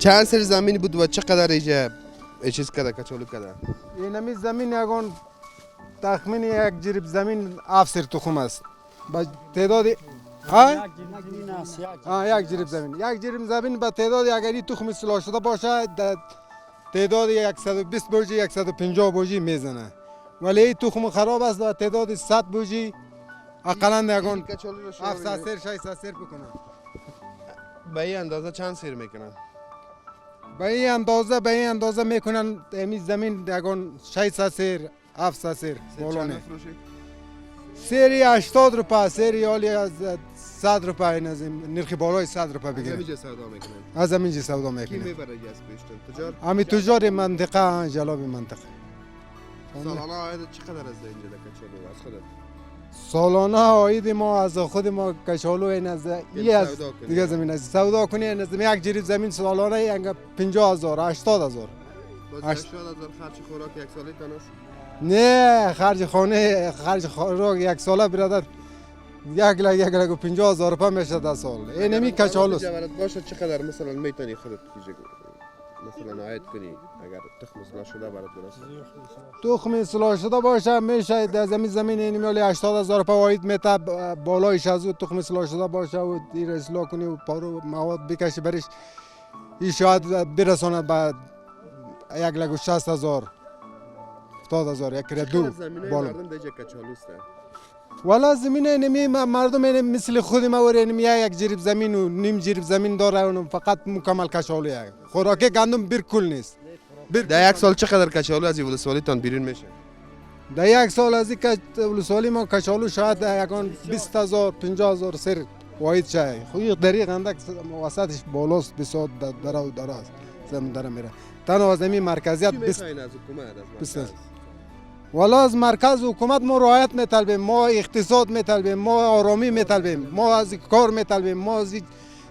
چند سر زمین بود و چقدر ایجا چیز کرده کچالو کرده؟ اینمی زمین یگان تخمین یک جریب زمین 7 سر تخم است. با تعداد یک جریب زمین. یک جریب زمین با تعداد اگر این تخم اصلاح شده باشه تعداد 120 بوجی 150 بوجی میزنه. ولی این تخم خراب است و تعداد 100 بوجی اقلا یگان 700 سر 600 سر بکنه. به این اندازه چند سر میکنن؟ به این اندازه میکنن امی زمین یگان 600 سر 700 سر بالا نه. سری 80 روپه سری حالی از 100 روپه این از نرخ بالای 100 روپه بگیره. از همینجا سودا میکنن؟ از همینجا سودا کی میکنه. میبره از پیشتن؟ تجار؟ امی تجار منطقه جلاب منطقه. سالانه عاید چقدر از اینجا کچالو از خودت؟ سالانه عاید ما از خود ما کچالو این از این از سودا کنی؟ دیگه زمین از سودا کنی این از یک جریب زمین سالانه 50,000 80,000. باز 80,000 خرچ خوراک یک سالی تن است؟ نه خرج خانه خرج خوراک یک ساله برادر 1,50,000 روپه میشه در سال. این نمی کچالوست. باشه چقدر مثلا میتونی خودت مثلا عاید کنی اگر تخم اصلاح شده برات برسه؟ تخم اصلاح شده باشه میشه در زمین این میلی 80,000 روپه عاید میته. بالایش از او تخم اصلاح شده باشه و دیر اصلاح کنی و پارو مواد بکشی برش این شاید برساند به 1,60,000 70,000 یک ردو بالا. مردم دیگه کچالوسته. والا زمین اینمی مردم این مثل خود ما ور اینمی یک جریب زمین و نیم جریب زمین داره و فقط مکمل کچالو یک. خوراک گندم بالکل نیست. در یک سال چقدر کچالو از ولسوالی تان بیرون میشه؟ در یک سال از این ولسوالی ما کچالو شاید یکان 20,000 50,000 سر واحد شه. خوی دریق اندک وسطش بالاست بسیار دراز زمین داره میره. تنها از این مرکزیت 20 از حکومت از والا از مرکز حکومت ما رعایت میطلبیم، ما اقتصاد میطلبیم، ما آرامی میطلبیم، ما از کار میطلبیم، ما از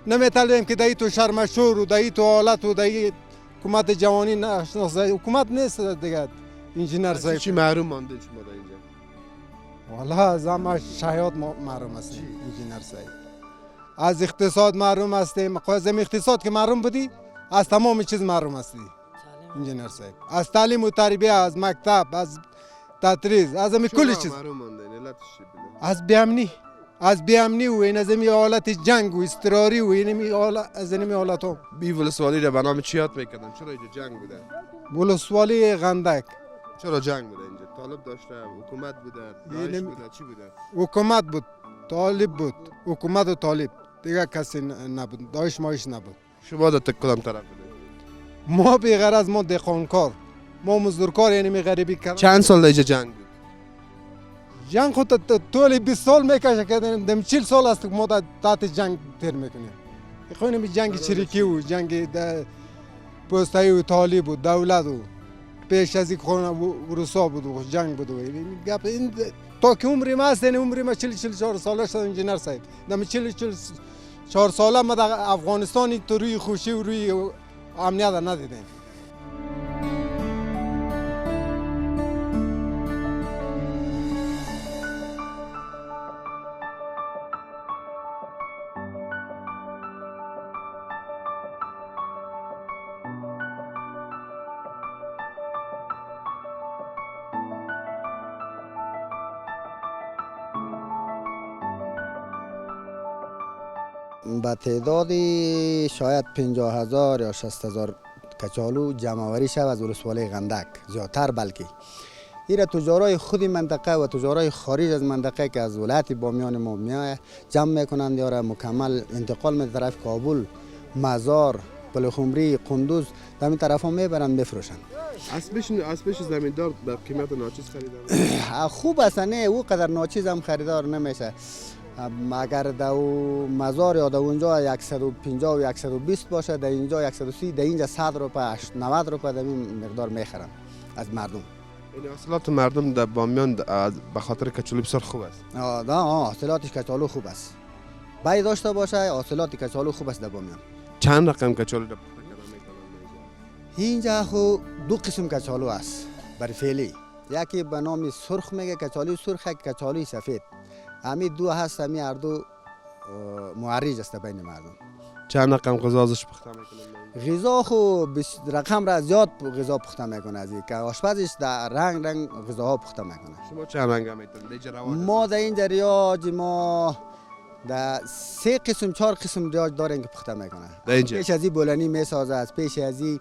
نمیطلبیم که دایی تو شرمشور و دایی تو حالت و دایی حکومت جوانی نشناسه. حکومت نیست دیگه. انجینر صاحب چی محروم مانده شما در اینجا؟ والا از همه شهیات محروم هستیم. انجینر صاحب از اقتصاد محروم هستیم. قاسم اقتصاد که محروم بودی از تمام چیز محروم هستی. انجینر صاحب از تعلیم و تربیه، از مکتب، از تدریس، از همه کل چیز. از بیامنی و این از این حالت جنگ و اضطراری و این از این حالت ها. بی ولسوالی را به نام چی یاد میکردن؟ چرا اینجا جنگ بوده؟ ولسوالی غندک. چرا جنگ بوده اینجا؟ طالب داشته، حکومت بوده، داعش بوده، چی بوده؟ حکومت بود، طالب بود، حکومت و طالب. دیگه کسی نبود، داعش مایش نبود. شما در کدام طرف بوده؟ ما بی‌غرض ما دهقانکار، ما مزدورکار یعنی می غریبی کردن. چند سال اینجا جنگ بود؟ جنگ خود طول 20 سال میکشه که دم 40 سال است که ما تحت جنگ تیر میکنیم. خونم جنگ چریکی و جنگ پوستایی و طالب و دولت و پیش از این خون روسا بود و جنگ بود و این تا که عمری ما است، عمری ما 44 ساله شد انجینر صاحب. دم 44 ساله ما در افغانستان تو روی خوشی و روی امنیت ندیدیم. به تعداد شاید 50,000 یا 60,000 کچالو جمع آوری شود از ولسوالی غندک، زیادتر بلکه. ایره تجارای خود منطقه و تجارای خارج از منطقه که از ولایت بامیان ما میآید جمع میکنند یا مکمل انتقال می طرف کابل، مزار، پلخمری، قندوز در این طرف ها میبرند بفروشند. اسبش زمیندار به قیمت ناچیز خریدار؟ خوب است، نه او قدر ناچیز هم خریدار نمیشه. اگر در مزار یا در اونجا 150 و 120 باشه، در اینجا 130، در اینجا 100 روپه 90 روپه در این مقدار میخرن از مردم. این حاصلات مردم در بامیان به خاطر کچالو بسیار خوب است. حاصلاتش کچالو خوب است. باید داشته باشه حاصلات کچالو خوب است در بامیان. چند رقم کچالو در پخته کردن میکنن اینجا؟ خو دو قسم کچالو است بر فعلی. یکی به نام سرخ میگه کچالو سرخ، یک کچالو سفید. همی دو هست، همی هر دو معرج است بین مردم. چند رقم غذا ازش پخته میکنن؟ غذا خو رقم را زیاد غذا پخته میکنه از این که آشپزش در رنگ رنگ غذاها پخته میکنه. شما چند رنگ میتونید اینجا رواج ما در اینجا ریاج ما در 3 قسم 4 قسم ریاج داریم که پخته میکنه. در اینجا پیش از این بولانی میسازه، از پیش از این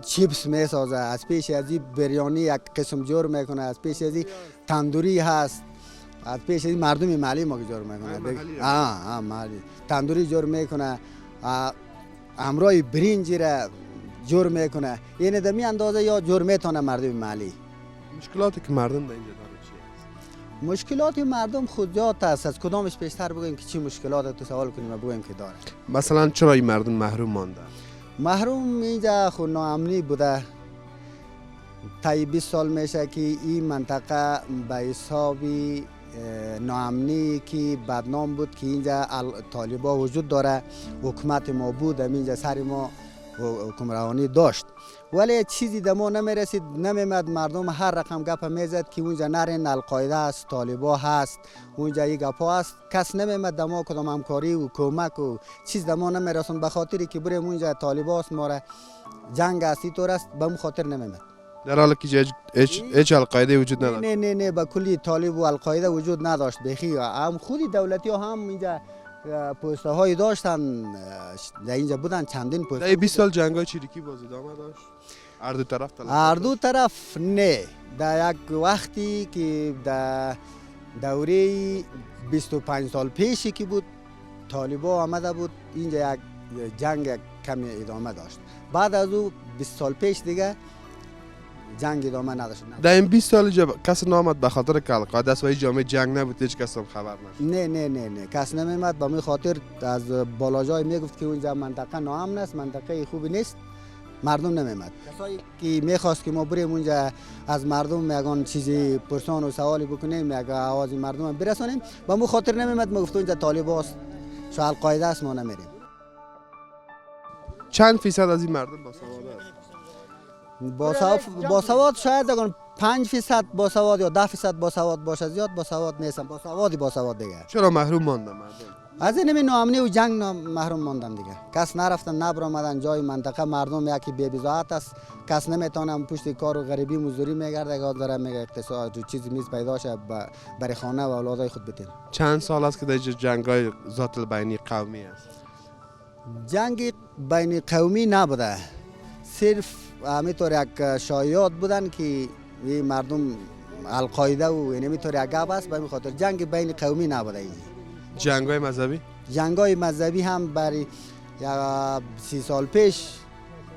چیپس میسازه، از پیش از این بریانی یک قسم جور میکنه، از پیش از این تندوری هست، از پیش از این مردم محلی ما که جور میکنه. محلی تندوری جور میکنه، امرای برنجی را جور میکنه. یعنی در می اندازه یا جور میتونه مردم محلی. مشکلاتی که مردم در اینجا داره چی است؟ مشکلات مردم خود زیاد است. از کدامش بیشتر بگویم که چی مشکلات تو سوال کنیم و بگویم که داره. مثلا چرا این مردم محروم مانده؟ محروم اینجا خود ناامنی بوده. تا 20 سال میشه که این منطقه به حسابی ناامنی که بدنام بود که اینجا طالبا وجود داره. حکومت ما بود، اینجا سر ما حکمرانی داشت، ولی چیزی در ما نمیرسید، نمیمد. مردم هر رقم گپ میزد که اونجا نرین، القاعده است، طالبا هست، اونجا این گپا است. کس نمیمد در ما کدام همکاری و کمک و چیز در ما نمیرسون. به خاطری که بریم اونجا طالبا است، ما را جنگ است، اینطور است، به اون خاطر نمیمد. در حالی که هیچ القاعده وجود نداشت. نه به کلی طالب و القاعده وجود نداشت. بخی هم خودی دولتی ها هم اینجا پوسته هایی داشتن، در اینجا بودن چندین پوسته. در 20 سال جنگ های چریکی باز ادامه داشت؟ هر دو طرف هر دو طرف نه. در یک وقتی که در دوره 25 سال پیشی که بود، طالبا آمده بود اینجا یک جنگ کمی ادامه داشت. بعد از او 20 سال پیش دیگه جنگ ادامه نداشت. در این 20 سال کس نامد به خاطر که القاعده است و هیچ جامعه جنگ نبود، هیچ کس هم خبر نشد؟ نه کس نمیمد. به می خاطر از بالاجای میگفت که اونجا منطقه ناامن است، منطقه خوبی نیست، مردم نمیمد. کسایی که میخواست که ما بریم اونجا از مردم یگان چیزی پرسان و سوالی بکنیم، یک آواز مردم برسانیم، به می خاطر نمیمد. ما گفت اونجا طالبا است، شو القاعده است، ما نمیریم. چند فیصد از این مردم باسواد است؟ باسواد شاید اگر 5% باسواد یا 10% باسواد باشه، زیاد باسواد نیستن. باسواد دیگه. چرا محروم ماندن مردم؟ از این ناامنی و جنگ محروم ماندن دیگه. کس نرفتن نبرآمدن جای منطقه. مردم یکی بی بضاعت است، کس نمیتونه پشت کار و غریبی مزدوری میگرده، که داره میگه اقتصاد چیزی میز پیدا شه برای خانه و اولادای خود بتین. چند سال است که در جنگ‌های ذات البینی قومی است؟ جنگ بین قومی نبوده، صرف همینطور یک شایعات بودن که این مردم القاعده و اینطور یک گپ است. به خاطر جنگ بین قومی نبوده. این جنگ‌های مذهبی؟ جنگ‌های مذهبی هم برای 30 سال پیش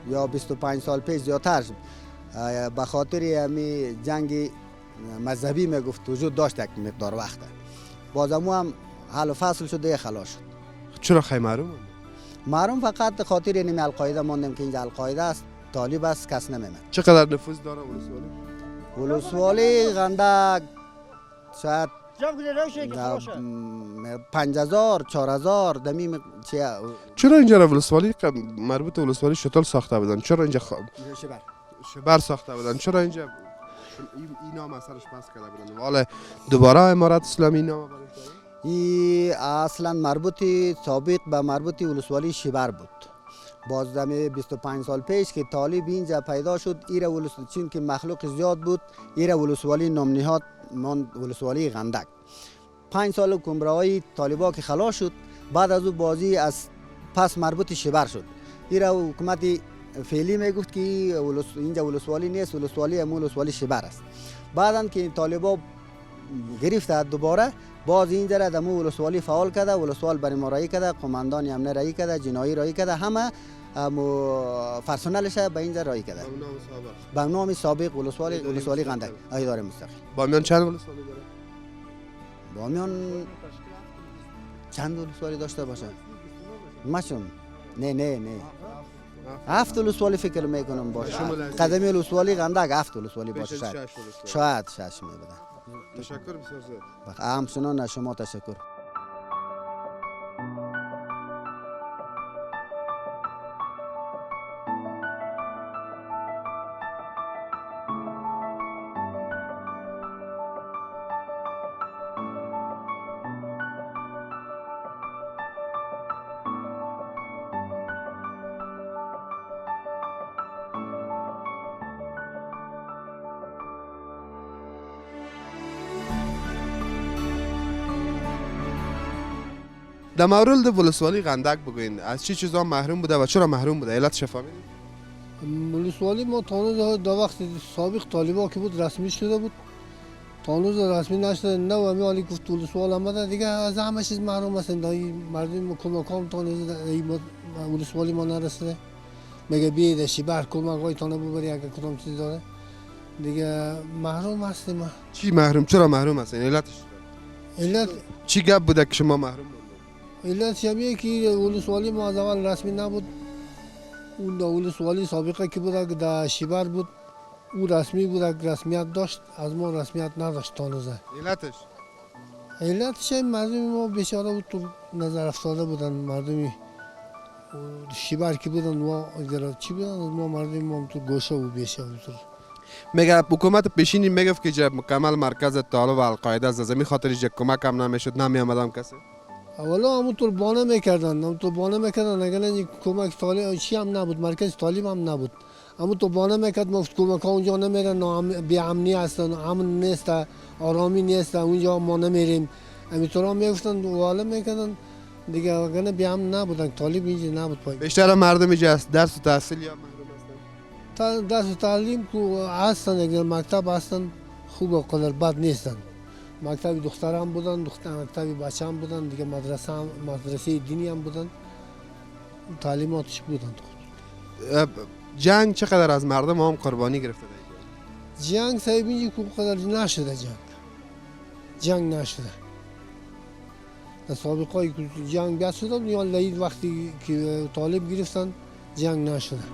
یا 25 سال پیش زیادتر به خاطر همی جنگ مذهبی میگفت وجود داشت یک مقدار وقت. بازمو هم حل و فصل شده، خلاص شد. چرا خیلی محروم؟ محروم فقط خاطر اینم القاعده ماندیم که اینجا القاعده است، طالب است، کس نمیمد. چقدر نفوذ داره ولسوالی غندک شاید 5000 4000 دمی چرا اینجا را ولسوالی مربوط به ولسوالی شتل ساخته بودن؟ چرا اینجا شبر ساخته بودن؟ چرا اینجا این نام اثرش پس کرده بودن؟ ولی دوباره امارت اسلامی نام برش داره؟ این اصلا مربوط سابق به مربوط ولسوالی شبر بود. باز دم 25 سال پیش که طالب اینجا پیدا شد، ایرا ولسوالی چون که مخلوق زیاد بود، ایرا ولسوالی نام نهاد ماند ولسوالی غندک. 5 سال حکمرانی طالبا که خلاص شد، بعد از او بازی از پس مربوط شبر شد. ایرا حکومت فعلی میگفت که اینجا ولسوالی نیست، ولسوالی ولسوالی شبر است. بعدن که طالبا گرفت دوباره باز اینجا را دمو ولسوالی فعال کرده، ولسوال برای ما رایی کرده، قماندان امنیت رایی کرده، جنایی رایی کرده، همه فرسونلش به اینجا رایی کرده. به نام سابق ولسوالی غندک اداره مستقل. بامیان چند ولسوالی داره؟ بامیان چند ولسوالی داشته باشه؟ ماشون نه 7 ولسوالی فکر میکنم باشه. قدمی ولسوالی غندک 7 ولسوالی باشه شاید 6 میبوده. تشکر بسیار زیاد. همچنان از شما تشکر. در مورد ولسوالی غندک بگوین از چه چیزا محروم بوده و چرا محروم بوده علتش فهمیدید؟ ولسوالی ما تانوز دا وقت سابق طالبا که بود رسمی شده بود تانوز رسمی نشده نه و می حالی گفت ولسوال آمده دیگه از همه چیز محروم هستن دایی مردم کمکام تانوز ولسوالی ما نرسیده میگه بیاید شیبر کمک های تانه ببری اگه کدام چیز داره دیگه محروم هستیم ما. چی محروم چرا محروم هستین علتش علت چی گپ بوده که شما محروم بودید؟ علت شبیه که ولسوالی ما از اول رسمی نبود اون ولسوالی سابقه که بود که در شیبر بود او رسمی بود که رسمیت داشت از ما رسمیت نداشت تانوزه علتش علتش مردم ما بیچاره بود تو نظر افتاده بودن مردمی شیبر که بودن ما چی بودن ما مردم ما تو گوشه و بیشه بود میگه حکومت پیشینی میگفت که جب مکمل مرکز طالب و القاعده از زمین خاطر جب کمک هم نمیشد نمی آمدم کسی اولا همونطور بانه میکردن همونطور بانه میکردن اگر نه کمک طالب چی هم نبود مرکز طالب هم نبود همونطور بانه میکرد ما کمک ها اونجا نمیرن بی امنی هستن امن نیست آرامی نیست اونجا ما نمیریم همینطور هم میگفتن والا میکردن دیگه اگر نه بی امن نبودن طالب اینجا نبود پای بیشتر مردم اینجا درس و تحصیل یا محروم هستن درس و تعلیم که هستن اگر مکتب هستن خوب و قدر بد نیستن مکتب دختر هم بودن مکتب بچه هم بودن دیگه مدرسه دینی هم بودن تعلیماتش بودن جنگ چقدر از مردم هم قربانی گرفته ده جنگ صاحب اینجا که قدر نشده جنگ نشده در سابقه که جنگ بیاد شده یا لید وقتی که طالب گرفتن جنگ نشده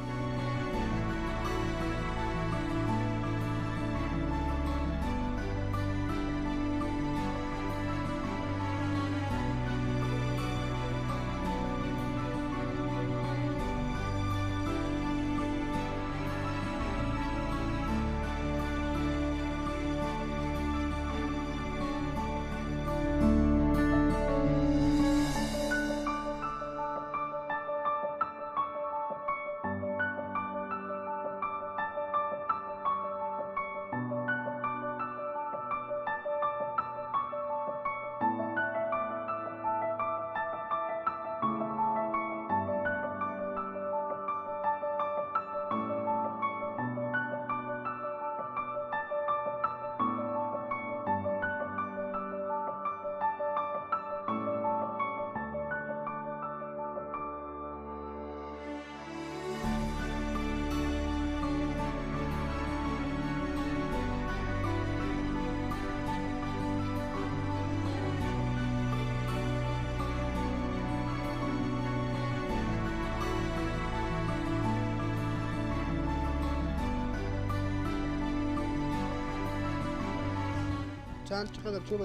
چند چقدر چوب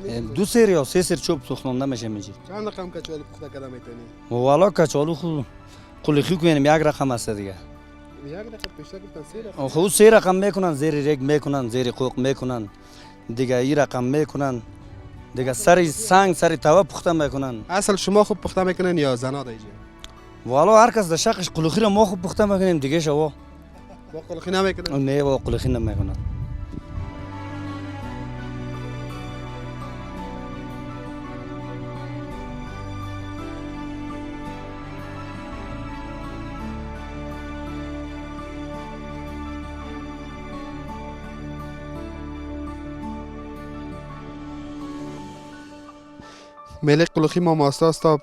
دیگه دو سر یا سه سر چوب سوخننده میشه میجی چند رقم کچالی پخته کردن میتونی والا کچالو خود قلخی کنیم یک رقم است دیگه یک رقم پیشتر گفتن سه رقم خود سه رقم میکنن زیر رگ میکنن زیر قوق میکنن دیگه این رقم میکنن دیگه سر سنگ سر توا پخته میکنن اصل شما خوب پخته میکنن یا زنا دیگه والا هر کس در شقش قلخی را ما خوب پخته میکنیم دیگه شوا با قلخی نمیکنن نه با قلخی نمیکنن ملک قلخی ما ماستا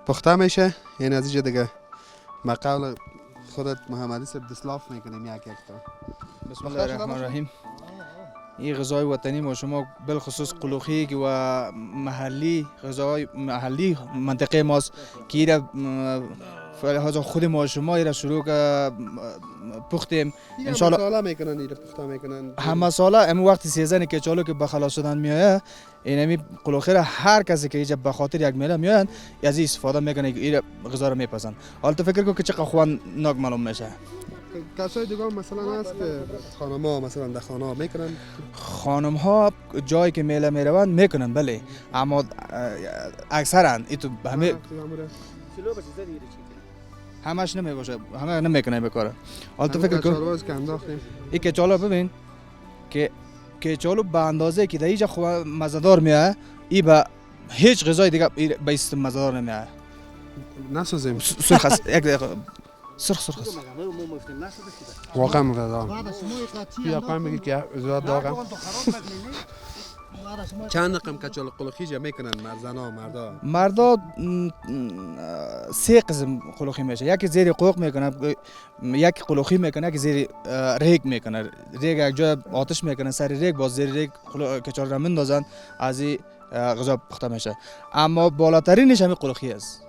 پخته میشه یعنی از اینجا دیگه ما قول خودت محمدی صاحب دسلاف میکنیم یک تا بسم الله الرحمن الرحیم این غذای وطنی ما شما بالخصوص قلوخی و محلی غذای محلی منطقه ماست که ایره فلحاظ خود ما شما ایره شروع پختیم ان شاء الله مساله میکنن ایره پخته میکنن همه ساله اما وقتی سیزن که چالو که بخلاص شدن میایه اینمی قلوخی را هر کسی که اینجا به خاطر یک میله میان از این استفاده میکنه که این غذا را میپسند حالا تو فکر کن که چقدر خوان ناک معلوم میشه کسای دیگه مثلا هست که خانم ها مثلا در خانه ها میکنن خانم ها جایی که میله میروند میکنن بله اما اکثرا ایتو همه همش نمیباشه همه نمیکنه بکاره حالا تو فکر کن این کچالو ببین که کچالو به اندازه که در اینجا خوب مزدار میاد ای به هیچ غذای دیگه به استم مزار نمیاد. نسازیم سرخ است یک دقیقه سرخ است. واقعا مردم بیا قایم بگی که زیاد داغم چند رقم کچال قلوخی جا میکنن زنا مردا؟ مردا 3 قسم قلوخی میشه. یکی زیر قوق میکنه، یک قلوخی میکنه که زیر ریگ میکنه. ریگ یک جا آتش میکنه سر ریگ، باز زیر ریگ کچال را میندازن، از این غذا پخته میشه. اما بالاترینش همین قلوخی است.